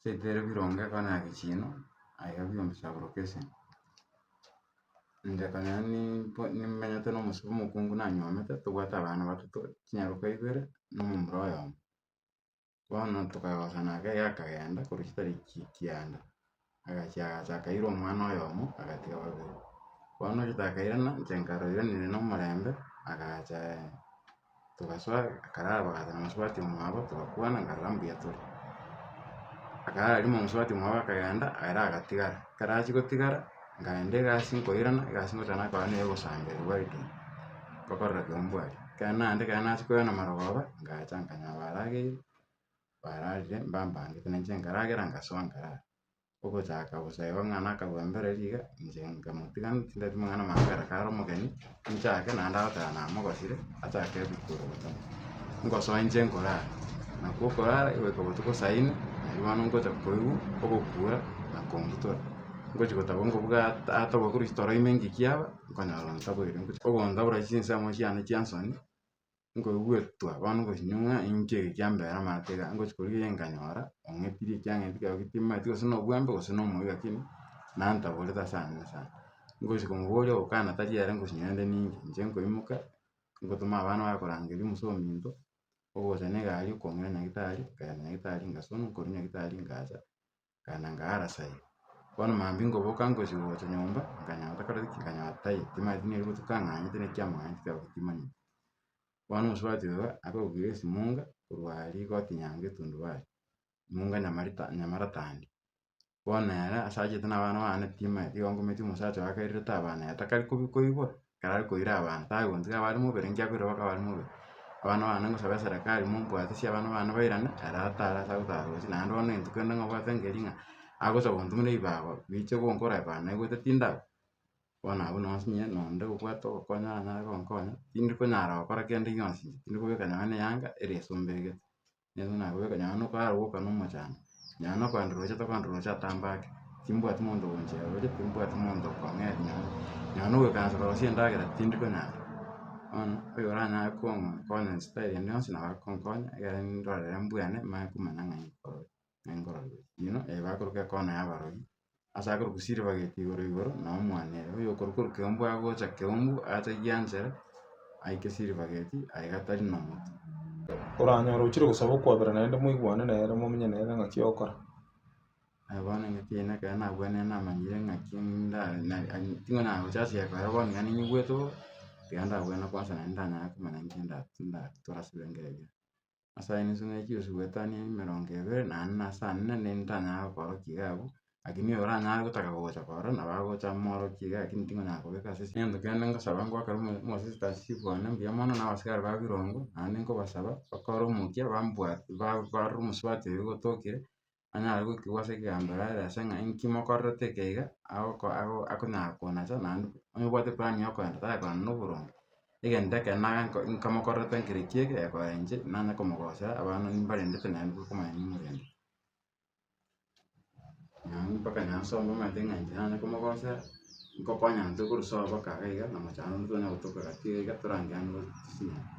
Setere bironge kona kichino aiga biombesa borokese nde kanya nimenyete na omosuba omokungu nanyuomete tobwate abana batato chinyaroka ibere na omomura oyomo. Bono tokagosana nake iga akagenda korwa chitari kianda agacha akaira omwana oyomo agatiga babere. Bono ochotakairana inche nkaroiranire na omorembe agacha togasoa akarara bagachana mosubati omwabo togakwana nkarora mbuya tore. Akararima omosubati mwabo akagenda ere agatigara, ekero achia gotigara ngagenda egasi nkoirana egasi ngocha nakora na eyogosamba ewaridi ngokorera kiombu aria. Ekero naenda ekero nachia koirana marogoba ngacha nkanyora barageire bararire mbambangete na inche nkaragera ngasoa nkarara. Ogochaka bosa igo ng'ana akabua mbere iga inche nkamotiga tindeti mang'ana mangera kare omogeni nchake naende agoteba namogosire achake goikura obotono. Ngosoa inche nkorara, nakwo okorara goika botuko saa 4 naria bono ngocha koigwa ogokura na kombutora. Ngochi gotaba ngobuga atogwa korwa toro ime ngikiaba nkonyora ontaboire ogontabora chinsemo chiane chia nsoni nkoigwa etua bono nkosinywa ng'a inki eke kiambera amate iga ngochi koria nkanyora ong'epiri ekiang'enti kiago getimaeti gose na obwembe gose na omoiyo lakini nantaborete ase anene sana. Ngochi komoboria ogokana tari ere nkosinywa rende ninki inche nkoimoka nkotoma abana bakorangeria omoso ominto ogocha na egari okong'ira nyagetari nkagenda nyagetari ngasona nkorwa nyagetari ngacha nkagenda ngaara sayi. Bono mambia nkoboka ngochi gocha nyomba nkanyora takoreti ki nkanyora taiyo etimaeti neri botuko ang'anyete naki kiamag'aneti kiago getimanyeti. Bono omosubati oyo akogokira esimunga korwa aria egoti nyango etundubari imunga nyamaratandi. Bono ere ase achete na abana bane timaeti igo nkometia omosacha oyo akairerete abana ere takari koibora ekero arikoira abana takontiga bari mobere nkiakoire mpaka bari mobere. Abana bane ngosaba eserekari mombwate ase abana bane bairane ere atare ase agotara roche naende bono egento kende ng'obwate nkeri ng'a agocha gontumera ebibago biche gonkora eba naigwete tindaba bono abwo nonsi inye nonde gobwata ogokonya nanyare gonkonya tindi konyara gokora kende gionsi inche tindi kobeka nonye na eyanga ere ase ombegete. Nigo nakobeka nonye na okorara gwoka na omochando nonye na okogenda roche tokogenda roche atamba ake timbwati monto ogonchera roche timbwati monto okong'eria nonye na ogoikaransa korosia endagera tindi konyara. Bono oyo oranyare konkonya style ende yonsi nabo akonkonya egere ndorere mbwene manye komanya ng'ai nkorora ino bakoroka ekona ya abarogi ase akorokwa silver gate igoro na omwana ere oyo okorwa korwa kiombu agocha kiombu acha gianchere aike silver gate aiga tari na moto. Oranyora ochire gosaba okwabera naende moigwane nere momenye nere ng'aki ogokora. Bono eng'aki eyio ekero nabwenire namanyire ng'aki ting'onyara gocha ase ekero bono iga ninyigwete bobe tiga ndabwene kwansa naende ndanyare komanya nki torasibe ngereria. Ase aywo inse na chiosi goetania 20 naende na saa 4 nindi ntanyara gokoorokia iga abwo lakini oyo oranyare gotaka gocha korora nabo agocha moorokia iga lakini ting'onyara kobeka ase egento kende nkosaba ngwakera omosisters chief one mbuya mono na abasigari ba birongo naende nkobasaba bakore omokia bambwate barore omosubati oyo ogotokire anyare goikigwa ase ekegamberero are ase ng'a inki mokorerete eke iga akonyara konacha naende onye obwate plan ya okogenda tagekorana na oboronge egento ekero naga nkamokorerete nkere ki eke ekora inche nanye komogosera abana nimbarendete naende bokomanya nimorendete. Mpaka nonye nsome omanyete ng'a inche nanye komogosera nkokonya intwe korwa sobo mpaka iga na mochando onde tonya gotoka gati iga torangerane gotisinyana.